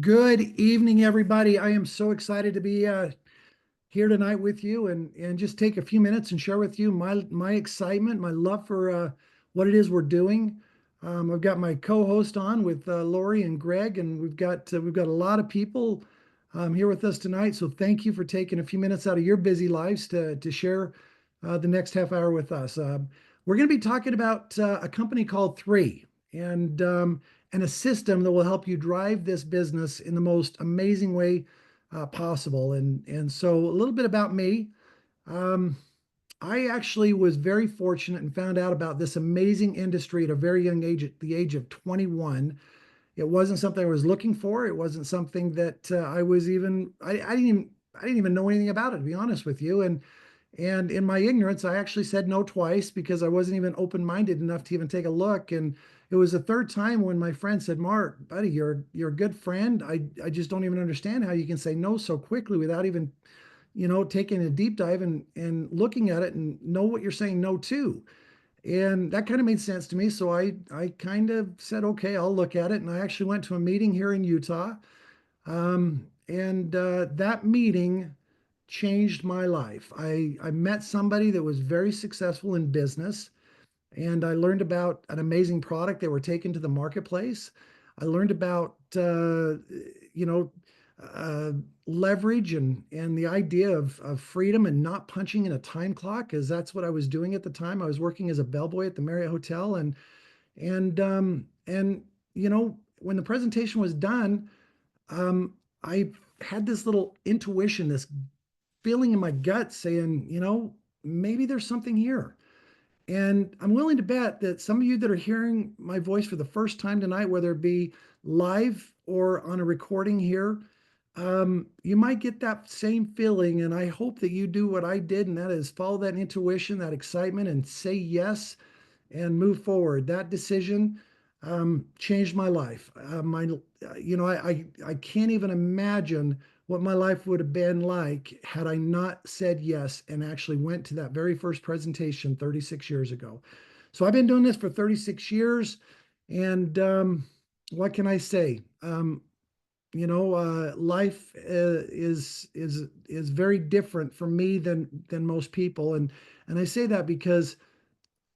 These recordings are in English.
Good evening, everybody. I am so excited to be here tonight with you and just take a few minutes and share with you my excitement, my love for what it is we're doing. I've got my co-host on with Lori and Greg, and we've got a lot of people here with us tonight. So thank you for taking a few minutes out of your busy lives to share the next half hour with us. We're going to be talking about a company called Three and a system that will help you drive this business in the most amazing way possible. And so a little bit about me. Um, I actually was very fortunate and found out about this amazing industry at a very young age, at the age of 21. It wasn't something I was looking for. It wasn't something that I didn't even know anything about it, to be honest with you. And in my ignorance, I actually said no twice because I wasn't even open-minded enough to even take a look. And it was the third time when my friend said, "Mark, buddy, you're a good friend. I just don't even understand how you can say no so quickly without even, taking a deep dive and looking at it and know what you're saying no to." And that kind of made sense to me. So I kind of said, okay, I'll look at it. And I actually went to a meeting here in Utah. And that meeting changed my life. I met somebody that was very successful in business, and I learned about an amazing product they were taking to the marketplace. I learned about you know uh, leverage and the idea of freedom and not punching in a time clock, because that's what I was doing at the time. I was working as a bellboy at the Marriott Hotel, and when the presentation was done, I had this little intuition, this feeling in my gut saying, maybe there's something here. And I'm willing to bet that some of you that are hearing my voice for the first time tonight, whether it be live or on a recording here, you might get that same feeling. And I hope that you do what I did, and that is follow that intuition, that excitement, and say yes and move forward. That decision changed my life. I can't even imagine what my life would have been like had I not said yes and actually went to that very first presentation 36 years ago. So I've been doing this for 36 years, and what can I say? Life is very different for me than most people, and I say that because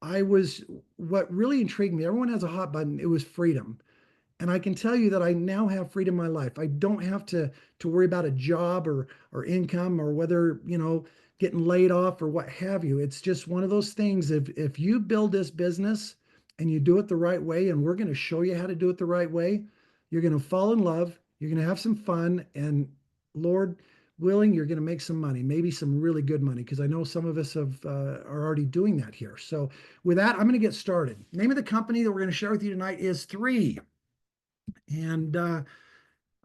I was what really intrigued me. Everyone has a hot button. It was freedom. And I can tell you that I now have freedom in my life. I don't have to worry about a job or income or whether, getting laid off or what have you. It's just one of those things. If you build this business and you do it the right way, and we're going to show you how to do it the right way, you're going to fall in love, you're going to have some fun, and Lord willing, you're going to make some money, maybe some really good money, because I know some of us are already doing that here. So with that, I'm going to get started. Name of the company that we're going to share with you tonight is Three. And I'm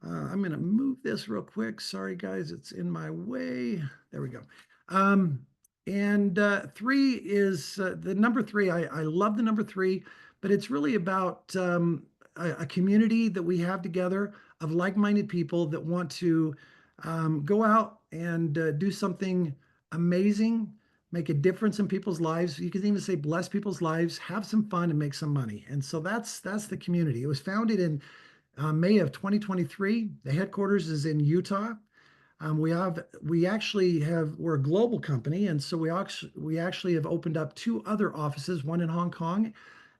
going to move this real quick. Sorry, guys, it's in my way. There we go. Um, and Three is the number three. I love the number three, but it's really about a community that we have together of like-minded people that want to go out and do something amazing, make a difference in people's lives. You can even say bless people's lives, have some fun, and make some money. And so that's the community. It was founded in May of 2023. The headquarters is in Utah. We're a global company, and so we actually have opened up two other offices, one in Hong Kong,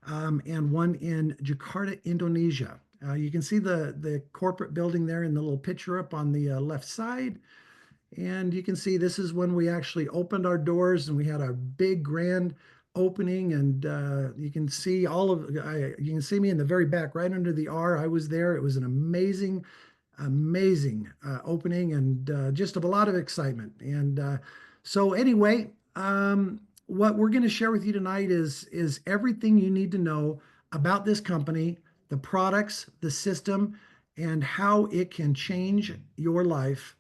and one in Jakarta, Indonesia. You can see the corporate building there in the little picture up on the left side. And you can see this is when we actually opened our doors and we had a big grand opening. And you can see you can see me in the very back, right under the R. I was there. It was an amazing, amazing opening, and just of a lot of excitement. And so anyway, what we're going to share with you tonight is everything you need to know about this company, the products, the system, and how it can change your life,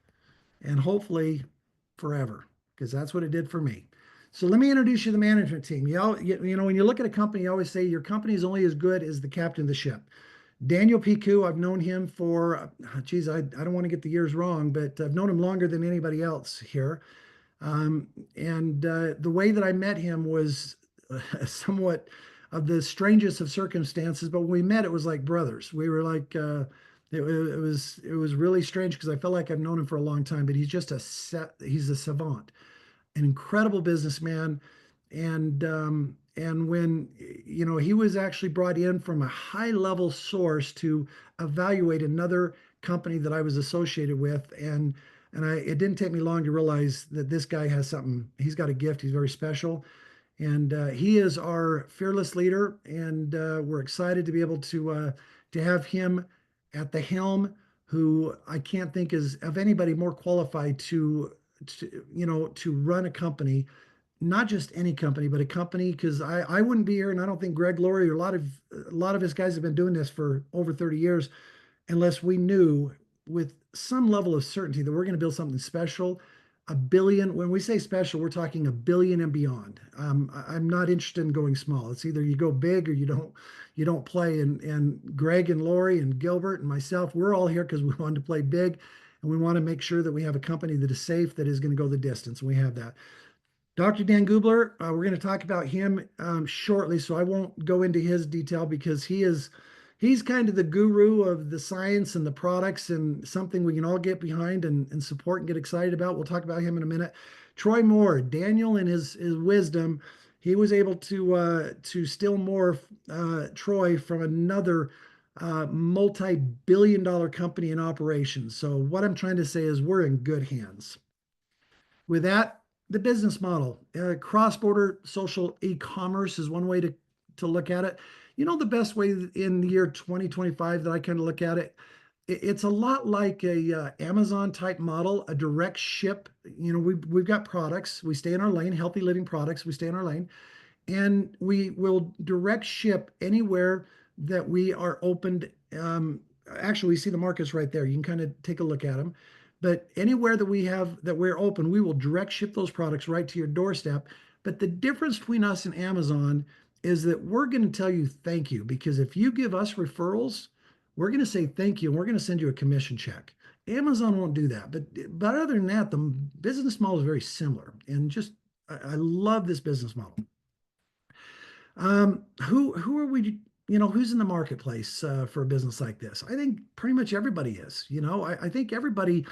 and hopefully forever, because that's what it did for me. So let me introduce you to the management team. When you look at a company, you always say your company is only as good as the captain of the ship. Daniel Piku, I've known him for, geez, I don't want to get the years wrong, but I've known him longer than anybody else here. And the way that I met him was somewhat of the strangest of circumstances, but when we met, it was like brothers. We were like It was really strange because I felt like I've known him for a long time, but he's a savant, an incredible businessman, and when he was actually brought in from a high level source to evaluate another company that I was associated with, and it didn't take me long to realize that this guy has something. He's got a gift. He's very special, and he is our fearless leader, and we're excited to be able to have him at the helm. Who I can't think is of anybody more qualified to run a company, not just any company, but a company, because I wouldn't be here, and I don't think Greg Laurie or a lot of his guys have been doing this for over 30 years unless we knew with some level of certainty that we're going to build something special. A billion, when we say special, we're talking a billion and beyond. I'm not interested in going small. It's either you go big or you don't play. And Greg and Lori and Gilbert and myself, we're all here because we want to play big, and we want to make sure that we have a company that is safe, that is going to go the distance. And we have that. Dr. Dan Gubler, we're going to talk about him shortly, so I won't go into his detail because he's kind of the guru of the science and the products, and something we can all get behind and support and get excited about. We'll talk about him in a minute. Troy Moore, Daniel, in his wisdom, he was able to still more Troy from another multi-billion-dollar company in operations. So what I'm trying to say is we're in good hands. With that, the business model, cross-border social e-commerce is one way to look at it. The best way in the year 2025 that I kind of look at it, it's a lot like a Amazon type model, a direct ship. We've got products, we stay in our lane, healthy living products, we stay in our lane, and we will direct ship anywhere that we are opened. Actually, we see the markets right there. You can kind of take a look at them. But anywhere that we're open, we will direct ship those products right to your doorstep. But the difference between us and Amazon is that we're going to tell you thank you, because if you give us referrals, we're going to say thank you, and we're going to send you a commission check. Amazon won't do that. But other than that, the business model is very similar. And just I love this business model. Who are we? Who's in the marketplace for a business like this? I think pretty much everybody is. I think everybody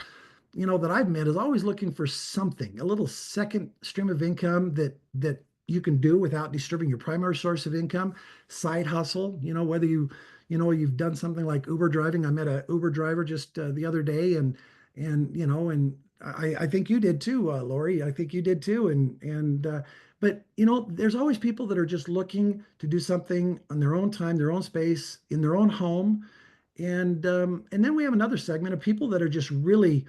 that I've met is always looking for something, a little second stream of income that you can do without disturbing your primary source of income, side hustle. Whether you've done something like Uber driving. I met a Uber driver just the other day, and I think you did too, Lori. I think you did too, but there's always people that are just looking to do something on their own time, their own space, in their own home, and then we have another segment of people that are just really,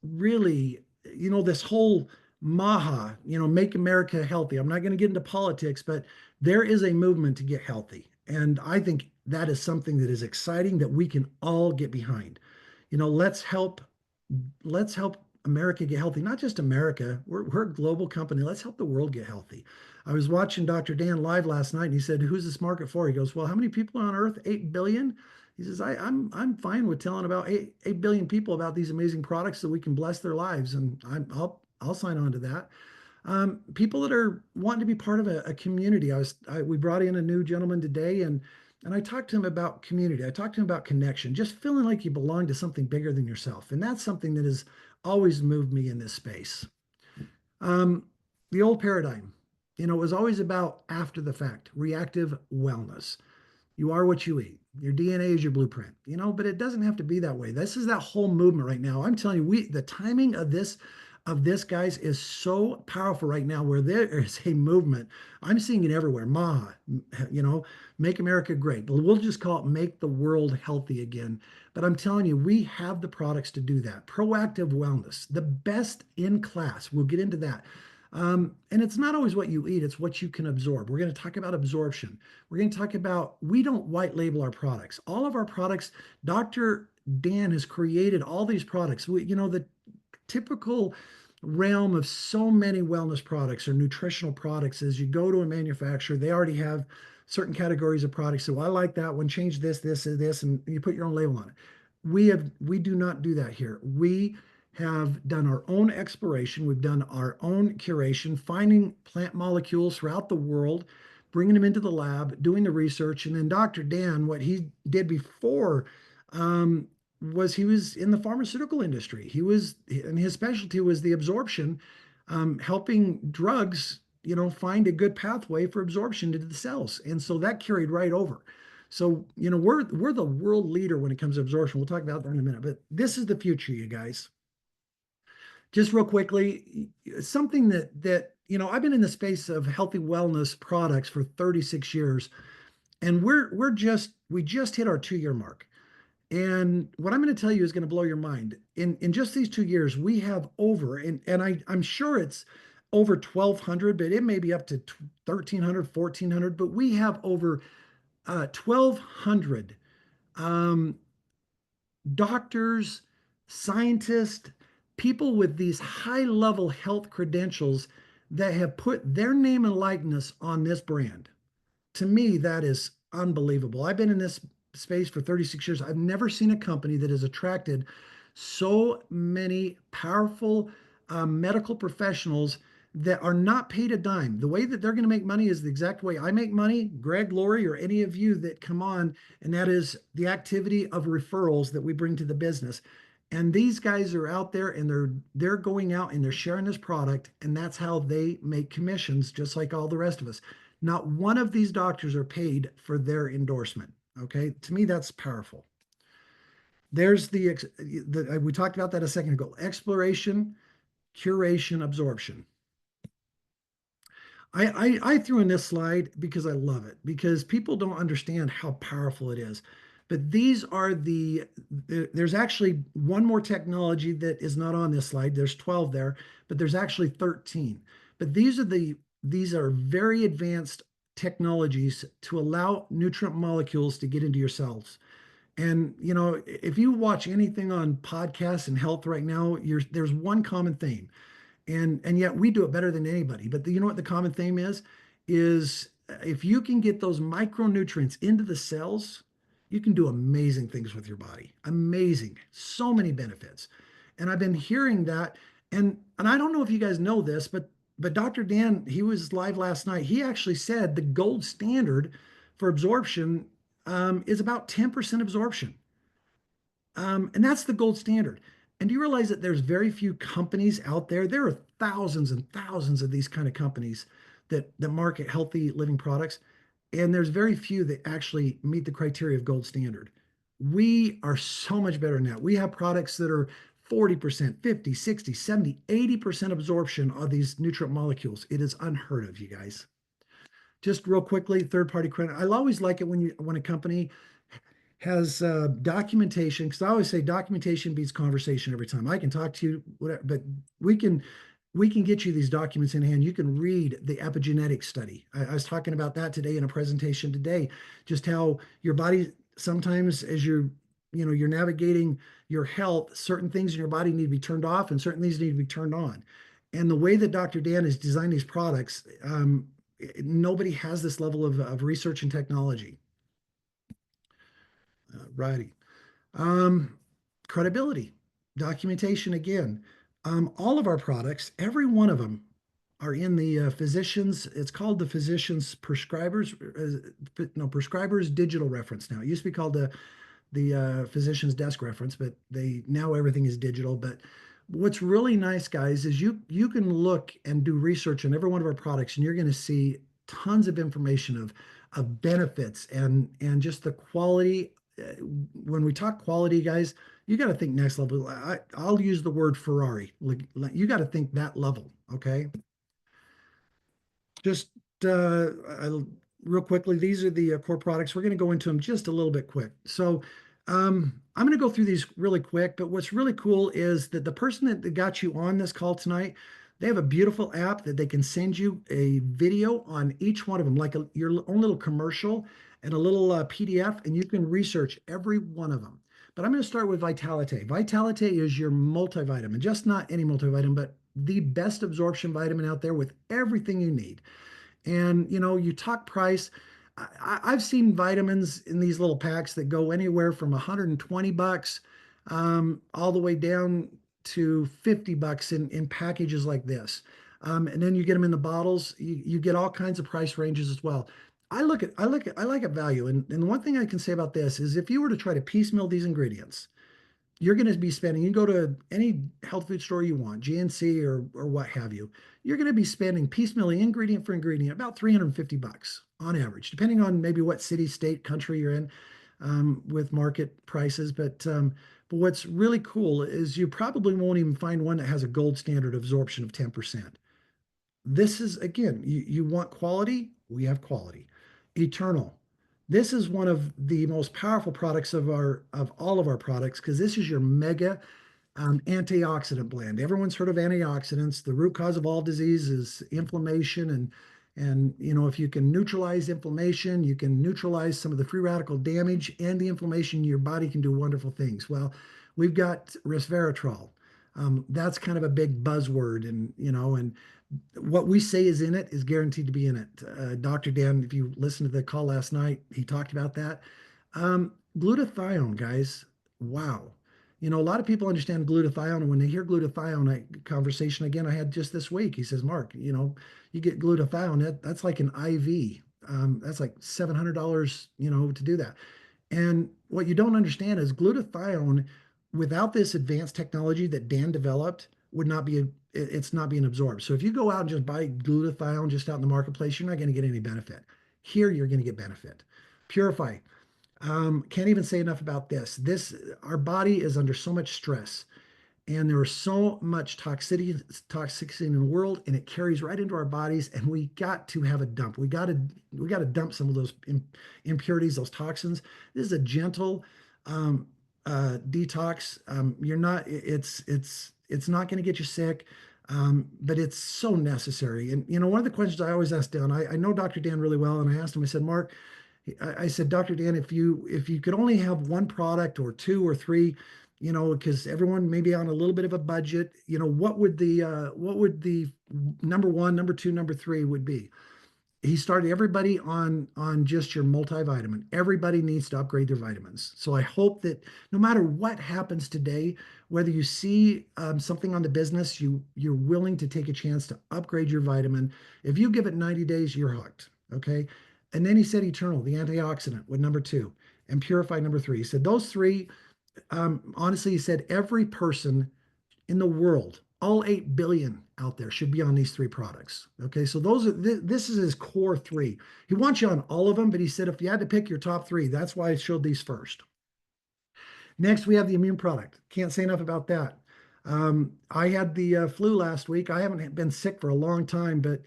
really, this whole MAHA, make America healthy. I'm not going to get into politics, but there is a movement to get healthy. And I think that is something that is exciting that we can all get behind. Let's help America get healthy. Not just America. We're a global company. Let's help the world get healthy. I was watching Dr. Dan live last night, and he said, "Who's this market for?" He goes, "Well, how many people on Earth? 8 billion." He says, I'm fine with telling about 8 billion people about these amazing products so we can bless their lives, and I'll sign on to that. People that are wanting to be part of a community. We brought in a new gentleman today, and I talked to him about community. I talked to him about connection, just feeling like you belong to something bigger than yourself. And that's something that has always moved me in this space. Um, the old paradigm, it was always about after the fact, reactive wellness. You are what you eat. Your DNA is your blueprint, but it doesn't have to be that way. This is that whole movement right now. I'm telling you, the timing of this, guys, is so powerful right now, where there is a movement. I'm seeing it everywhere. MAHA, make America great. We'll just call it make the world healthy again. But I'm telling you, we have the products to do that. Proactive wellness, the best in class. We'll get into that. And it's not always what you eat, it's what you can absorb. We're going to talk about absorption. We're going to talk about, we don't white label our products. All of our products, Dr. Dan has created all these products. The typical realm of so many wellness products or nutritional products is you go to a manufacturer, they already have certain categories of products. So I like that one, change this, and you put your own label on it. We do not do that here. We have done our own exploration. We've done our own curation, finding plant molecules throughout the world, bringing them into the lab, doing the research. And then Dr. Dan, what he did before um, was he was in the pharmaceutical industry. And his specialty was the absorption, helping drugs, find a good pathway for absorption into the cells. And so that carried right over. So, we're the world leader when it comes to absorption. We'll talk about that in a minute, but this is the future, you guys. Just real quickly, something I've been in the space of healthy wellness products for 36 years, and we just hit our 2-year mark. And what I'm going to tell you is going to blow your mind. In just these 2 years, we have over, and I'm sure it's over 1,200, but it may be up to 1,300, 1,400, but we have over 1,200 um, doctors, scientists, people with these high level health credentials that have put their name and likeness on this brand. To me, that is unbelievable. I've been in this space for 36 years. I've never seen a company that has attracted so many powerful medical professionals that are not paid a dime. The way that they're going to make money is the exact way I make money, Greg, Lori, or any of you that come on, and that is the activity of referrals that we bring to the business. And these guys are out there and they're going out and they're sharing this product, and that's how they make commissions, just like all the rest of us. Not one of these doctors are paid for their endorsement. Okay, to me that's powerful. There's we talked about that a second ago. Exploration, curation, absorption. I threw in this slide because I love it, because people don't understand how powerful it is. But there's actually one more technology that is not on this slide. There's 12 there, but there's actually 13. But these are very advanced technologies to allow nutrient molecules to get into your cells. And if you watch anything on podcasts and health right now, there's one common theme, and yet we do it better than anybody. But you know what the common theme is if you can get those micronutrients into the cells, you can do amazing things with your body. Amazing, so many benefits. And I've been hearing that, and I don't know if you guys know this, but Dr. Dan, he was live last night. He actually said the gold standard for absorption is about 10% absorption. And that's the gold standard. And do you realize that there's very few companies out there? There are thousands and thousands of these kind of companies that market healthy living products, and there's very few that actually meet the criteria of gold standard. We are so much better than that. We have products that are 40%, 50, 60, 70, 80% absorption of these nutrient molecules. It is unheard of, you guys. Just real quickly, third party credit. I always like it when a company has documentation, because I always say documentation beats conversation every time. I can talk to you, whatever, but we can we can get you these documents in hand. You can read the epigenetic study. I was talking about that today in a presentation today, just how your body sometimes, as you're navigating your health, certain things in your body need to be turned off and certain things need to be turned on. And the way that Dr. Dan has designed these products, nobody has this level of research and technology. Righty. Um, Credibility, documentation again. All of our products, every one of them, are in the physicians. It's called the physicians prescribers. No, prescribers digital reference now. It used to be called the physician's desk reference, but they now everything is digital. But what's really nice, guys, is you can look and do research on every one of our products, and you're going to see tons of information of benefits and just the quality. When we talk quality, guys, you got to think next level. I'll use the word Ferrari. Like, you got to think that level. Okay, just real quickly, these are the core products. We're going to go into them just a little bit quick. So I'm going to go through these really quick, but what's really cool is that the person that got you on this call tonight, they have a beautiful app that they can send you a video on each one of them, like your own little commercial and a little PDF, and you can research every one of them. But I'm going to start with Vitalite. Vitalite is your multivitamin, just not any multivitamin, but the best absorption vitamin out there with everything you need. And you talk price. I've seen vitamins in these little packs that go anywhere from 120 bucks all the way down to 50 bucks in packages like this. And then you get them in the bottles. You get all kinds of price ranges as well. I like at value. And the one thing I can say about this is if you were to try to piecemeal these ingredients, you're going to be spending, you go to any health food store you want, GNC or what have you, you're going to be spending piecemealing ingredient for ingredient about 350 bucks on average, depending on maybe what city, state, country you're in with market prices. But what's really cool is you probably won't even find one that has a gold standard absorption of 10%. This is, again, you want quality, we have quality. Eternal. This is one of the most powerful products of all of our products because this is your mega antioxidant blend. Everyone's heard of antioxidants. The root cause of all disease is inflammation, and if you can neutralize inflammation, you can neutralize some of the free radical damage and the inflammation. Your body can do wonderful things. Well, we've got resveratrol. That's kind of a big buzzword, and what we say is in it is guaranteed to be in it. Dr. Dan, if you listened to the call last night, he talked about that. Glutathione, guys, wow. A lot of people understand glutathione, and when they hear glutathione, conversation again I had just this week, he says, Mark, you get glutathione, that's like an IV. That's like $700, to do that. And what you don't understand is glutathione, without this advanced technology that Dan developed, would not be it's not being absorbed. So if you go out and just buy glutathione just out in the marketplace, you're not going to get any benefit. Here, you're going to get benefit. Purify. Can't even say enough about this. Our body is under so much stress, and there is so much toxicity in the world, and it carries right into our bodies. And we got to have a dump. We got to dump some of those impurities, those toxins. This is a gentle detox. You're not. It's not going to get you sick. But it's so necessary. And one of the questions I always ask Dan, I know Dr. Dan really well, and I asked him. I said, Mark, I said, Dr. Dan, if you could only have one product or two or three, because everyone may be on a little bit of a budget, what would the number one, number two, number three would be? He started everybody on just your multivitamin. Everybody needs to upgrade their vitamins. So I hope that no matter what happens today, whether you see something on the business, you're willing to take a chance to upgrade your vitamin. If you give it 90 days, you're hooked. Okay. And then he said eternal, the antioxidant, with number two, and purify number three. He said those three, honestly, he said every person in the world, all 8 billion out there, should be on these three products. Okay, so this is his core three. He wants you on all of them, but he said if you had to pick your top three, that's why I showed these first. Next, we have the immune product. Can't say enough about that. I had the flu last week. I haven't been sick for a long time, but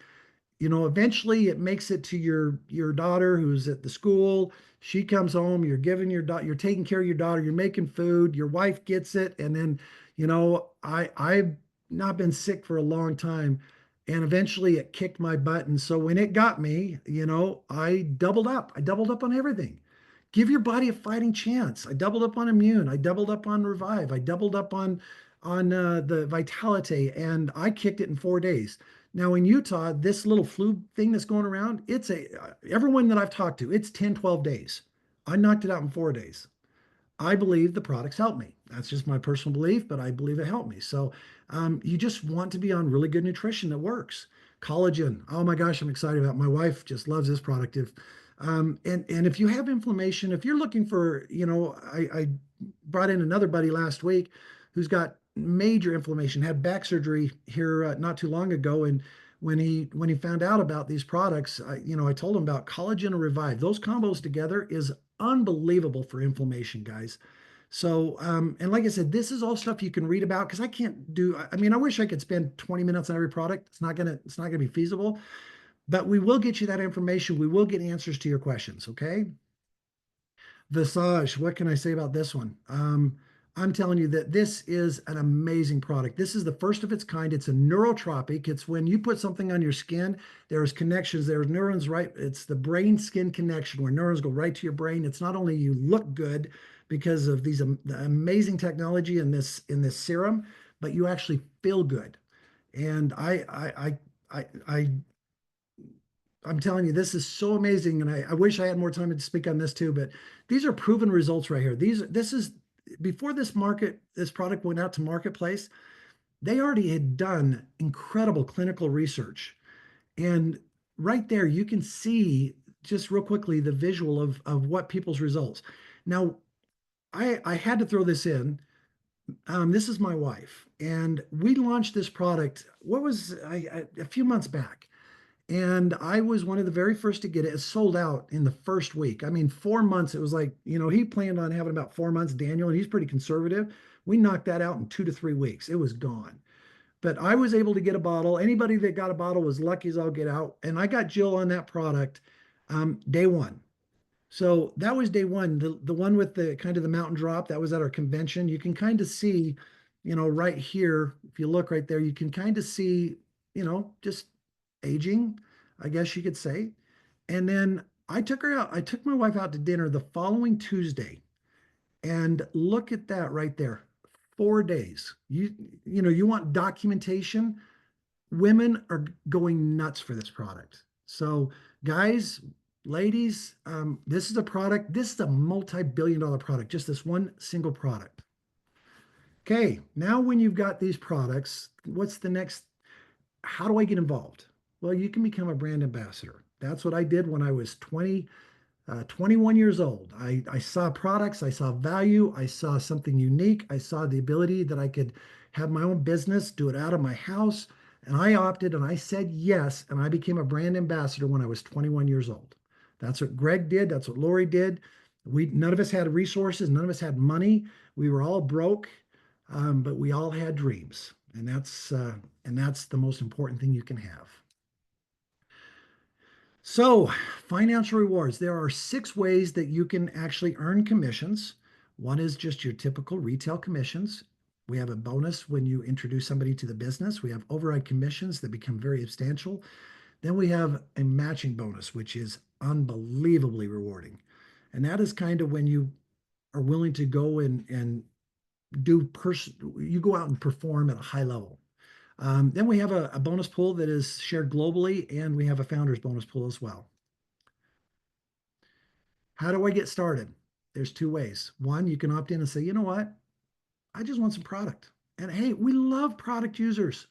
eventually it makes it to your daughter who's at the school. She comes home, you're giving your daughter, you're taking care of your daughter, you're making food, your wife gets it, and then I've not been sick for a long time, and eventually it kicked my butt. And so when it got me, I doubled up. I doubled up on everything. Give your body a fighting chance. I doubled up on immune. I doubled up on revive. I doubled up on the vitality, and I kicked it in 4 days. Now in Utah, this little flu thing that's going around, everyone that I've talked to, it's 10, 12 days. I knocked it out in 4 days. I believe the products help me. That's just my personal belief, but I believe it helped me. So you just want to be on really good nutrition that works. Collagen. Oh my gosh, I'm excited about it. My wife just loves this product. And if you have inflammation, if you're looking for, I brought in another buddy last week who's got major inflammation, had back surgery here not too long ago, and when he found out about these products, I told him about collagen and revive. Those combos together is unbelievable for inflammation, guys. So, and like I said, this is all stuff you can read about because I can't do. I mean, I wish I could spend 20 minutes on every product. It's not gonna be feasible. But we will get you that information. We will get answers to your questions. Okay. Visage, what can I say about this one? I'm telling you that this is an amazing product. This is the first of its kind. It's a neurotropic. It's when you put something on your skin, there's connections, there's neurons, right? It's the brain skin connection where neurons go right to your brain. It's not only you look good because of the amazing technology in this serum, but you actually feel good. And I'm telling you, this is so amazing, and I wish I had more time to speak on this too. But these are proven results right here. This is before this product went out to marketplace. They already had done incredible clinical research, and right there you can see. just real quickly the visual of what people's results. Now, I had to throw this in. This is my wife, and we launched this product. What was a few months back, and I was one of the very first to get it. It sold out in the first week. I mean, 4 months. It was like, he planned on having about 4 months, Daniel, and he's pretty conservative. We knocked that out in 2 to 3 weeks. It was gone. But I was able to get a bottle. Anybody that got a bottle was lucky as all get out. And I got Jill on that product day one. So that was day one. The one with the kind of the mountain drop, that was at our convention. You can kind of see, right here, if you look right there, you can kind of see, just aging, I guess you could say. And then I took her out. I took my wife out to dinner the following Tuesday. And look at that right there. 4 days. You want documentation. Women are going nuts for this product. So, guys, ladies, this is a product. This is a multi-billion-dollar product. Just this one single product. Okay, now when you've got these products, what's the next? How do I get involved? Well, you can become a brand ambassador. That's what I did when I was 21 years old. I saw products, I saw value, I saw something unique, I saw the ability that I could have my own business, do it out of my house. And I opted and I said yes. And I became a brand ambassador when I was 21 years old. That's what Greg did. That's what Lori did. None of us had resources, none of us had money. We were all broke, but we all had dreams. And that's the most important thing you can have. So, financial rewards. There are 6 ways that you can actually earn commissions. One is just your typical retail commissions. We have a bonus when you introduce somebody to the business. We have override commissions that become very substantial. Then we have a matching bonus, which is unbelievably rewarding. And that is kind of when you are willing to go and you go out and perform at a high level. Then we have a bonus pool that is shared globally, and we have a founders bonus pool as well. How do I get started? There's 2 ways. One, you can opt in and say, you know what? I just want some product. And hey, we love product users.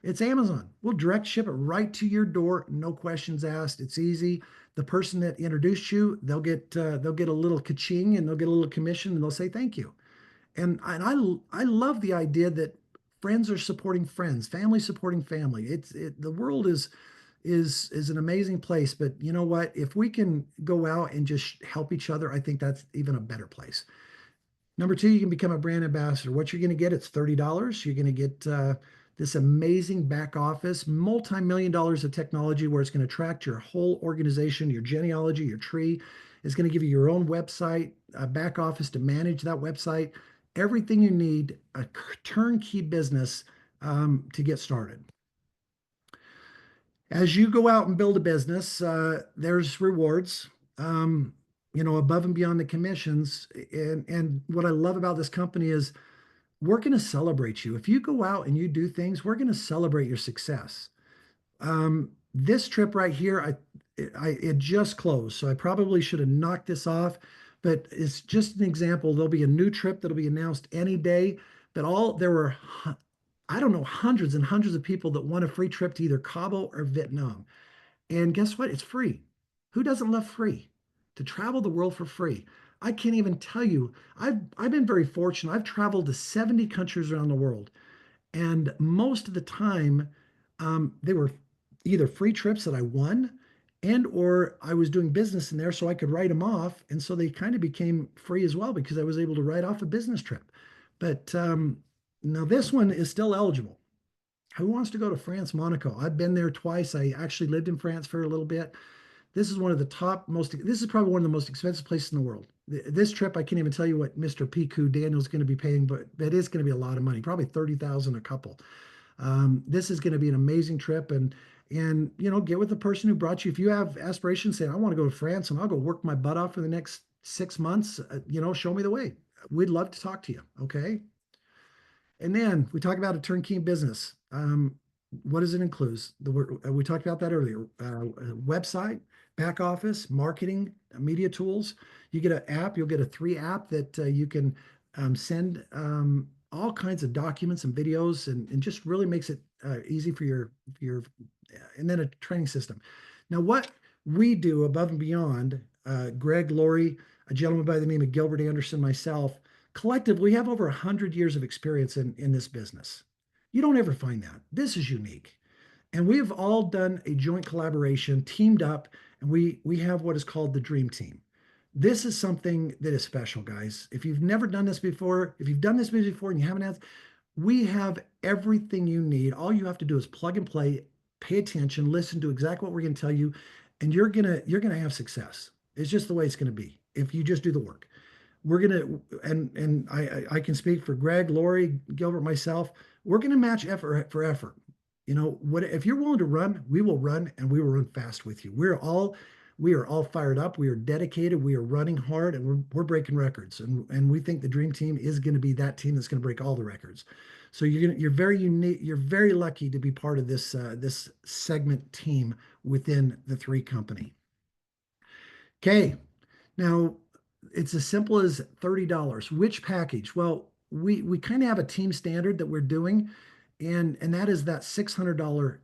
It's Amazon. We'll direct ship it right to your door, no questions asked. It's easy. The person that introduced you, they'll get a little ka-ching and they'll get a little commission and they'll say thank you. And I love the idea that friends are supporting friends, family supporting family. The world is an amazing place, but you know what? If we can go out and just help each other, I think that's even a better place. Number 2, you can become a brand ambassador. What you're going to get, it's $30. You're going to get this amazing back office, multi-million dollars of technology where it's going to track your whole organization, your genealogy, your tree. It's going to give you your own website, a back office to manage that website, everything you need, a turnkey business to get started. As you go out and build a business, there's rewards, above and beyond the commissions. And what I love about this company is we're going to celebrate you. If you go out and you do things, we're going to celebrate your success. This trip right here, it just closed, so I probably should have knocked this off, but it's just an example. There'll be a new trip that'll be announced any day. But there were, I don't know, hundreds and hundreds of people that want a free trip to either Cabo or Vietnam. And guess what? It's free. Who doesn't love free? To travel the world for free. I can't even tell you. I've been very fortunate. I've traveled to 70 countries around the world, and most of the time, they were either free trips that I won, and or I was doing business in there, so I could write them off, and so they kind of became free as well because I was able to write off a business trip. But now this one is still eligible. Who wants to go to France, Monaco? I've been there twice. I actually lived in France for a little bit. This is one of the this is probably one of the most expensive places in the world. This trip, I can't even tell you what Mr. Piku Daniel's going to be paying, but it is going to be a lot of money, probably 30,000 a couple. This is going to be an amazing trip, and get with the person who brought you. If you have aspirations, say I want to go to France and I'll go work my butt off for the next 6 months. Show me the way. We'd love to talk to you. Okay. And then we talk about a turnkey business. What does it include? We talked about that earlier. Website, back office, marketing, media tools. You get an app. You'll get a 3 app that you can send all kinds of documents and videos, and just really makes it easy for your. And then a training system. Now, we do above and beyond. Greg, Lori, a gentleman by the name of Gilbert Anderson, myself, collectively, we have over 100 years of experience in this business. You don't ever find that. This is unique. And we have all done a joint collaboration, teamed up, and we have what is called the Dream Team. This is something that is special, guys. If you've never done this before, if you've done this before and you haven't had, we have everything you need. All you have to do is plug and play, pay attention, listen to exactly what we're going to tell you, and you're gonna have success. It's just the way it's going to be if you just do the work. We're gonna and I can speak for Greg, Lori, Gilbert, myself. We're gonna match effort for effort. What if you're willing to run, we will run and we will run fast with you. We are all fired up. We are dedicated. We are running hard, and we're breaking records. And we think the Dream Team is going to be that team that's going to break all the records. So you're very unique. You're very lucky to be part of this segment team within the three company. Okay, now it's as simple as $30. Which package? Well, we kind of have a team standard that we're doing, and that is that $600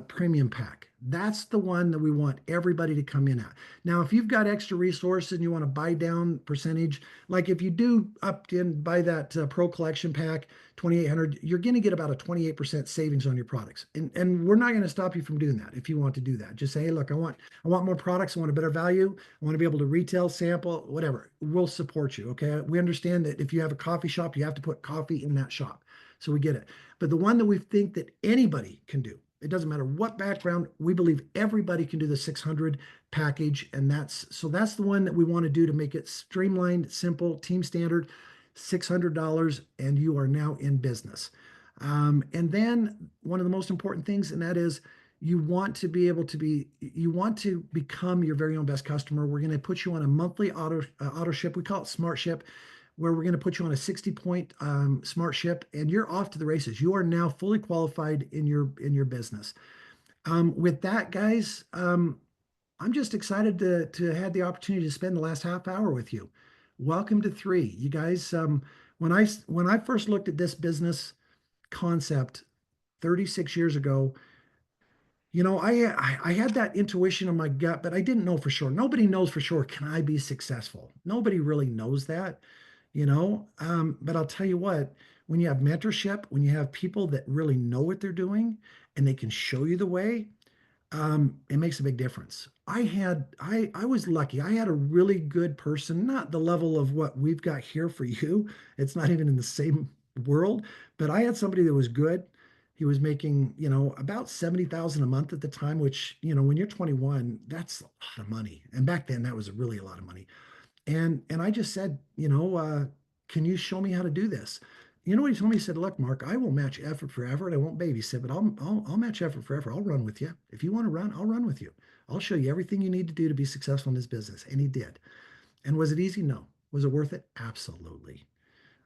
premium pack. That's the one that we want everybody to come in at. Now, if you've got extra resources and you want to buy down percentage, like if you do up and buy that Pro Collection pack, 2,800, you're going to get about a 28% savings on your products. And we're not going to stop you from doing that if you want to do that. Just say, hey, look, I want more products, I want a better value, I want to be able to retail, sample, whatever. We'll support you. Okay. We understand that if you have a coffee shop, you have to put coffee in that shop. So we get it. But the one that we think that anybody can do, it doesn't matter what background, we believe everybody can do the 600 package. And that's the one that we want to do to make it streamlined, simple, team standard, $600, and you are now in business. And then one of the most important things, and that is you want to become your very own best customer. We're going to put you on a monthly auto ship. We call it Smart Ship, where we're going to put you on a 60-point Smart Ship, and you're off to the races. You are now fully qualified in your business. With that, guys, I'm just excited to have the opportunity to spend the last half hour with you. Welcome to three, you guys. When I first looked at this business concept 36 years ago, I had that intuition in my gut, but I didn't know for sure. Nobody knows for sure, can I be successful? Nobody really knows that. But I'll tell you what, when you have mentorship, when you have people that really know what they're doing and they can show you the way, it makes a big difference. I was lucky. I had a really good person, not the level of what we've got here for you. It's not even in the same world, but I had somebody that was good. He was making, about 70,000 a month at the time, which, when you're 21, that's a lot of money. And back then that was really a lot of money. And I just said, can you show me how to do this? You know what he told me? He said, look, Mark, I will match effort forever and I won't babysit, but I'll match effort forever. I'll run with you. If you want to run, I'll run with you. I'll show you everything you need to do to be successful in this business. And he did. And was it easy? No. Was it worth it? Absolutely.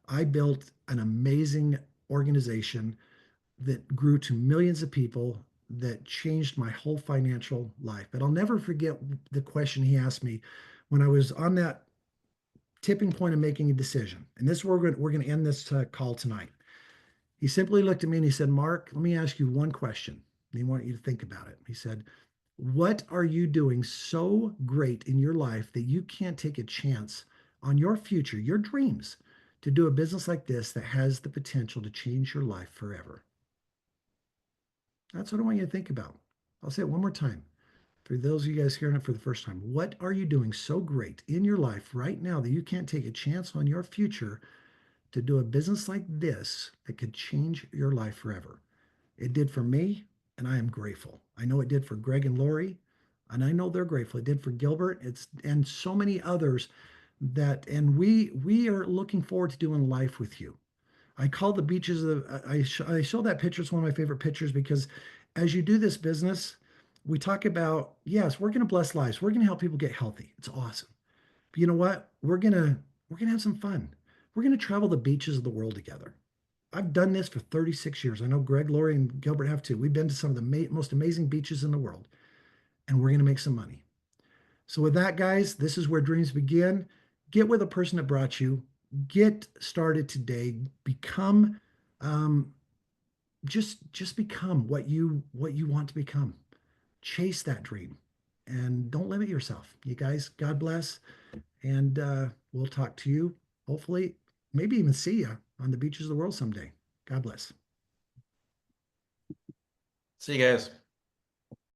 I built an amazing organization that grew to millions of people, that changed my whole financial life. But I'll never forget the question he asked me when I was on that tipping point of making a decision. And this is where we're going to end this call tonight. He simply looked at me and he said, Mark, let me ask you one question. And I want you to think about it. He said, what are you doing so great in your life that you can't take a chance on your future, your dreams, to do a business like this that has the potential to change your life forever? That's what I want you to think about. I'll say it one more time. For those of you guys hearing it for the first time, what are you doing so great in your life right now that you can't take a chance on your future to do a business like this that could change your life forever? It did for me, and I am grateful. I know it did for Greg and Lori, and I know they're grateful. It did for Gilbert. And so many others and we are looking forward to doing life with you. I call the beaches I show that picture. It's one of my favorite pictures because as you do this business, we talk about, yes, we're going to bless lives. We're going to help people get healthy. It's awesome. But you know what? We're going to have some fun. We're going to travel the beaches of the world together. I've done this for 36 years. I know Greg, Lori, and Gilbert have too. We've been to some of the most amazing beaches in the world, and we're going to make some money. So with that, guys, this is where dreams begin. Get with the person that brought you. Get started today. Become um, just become what you want to become. Chase that dream and don't limit yourself. You guys, God bless. And we'll talk to you, hopefully, maybe even see you on the beaches of the world someday. God bless. See you guys.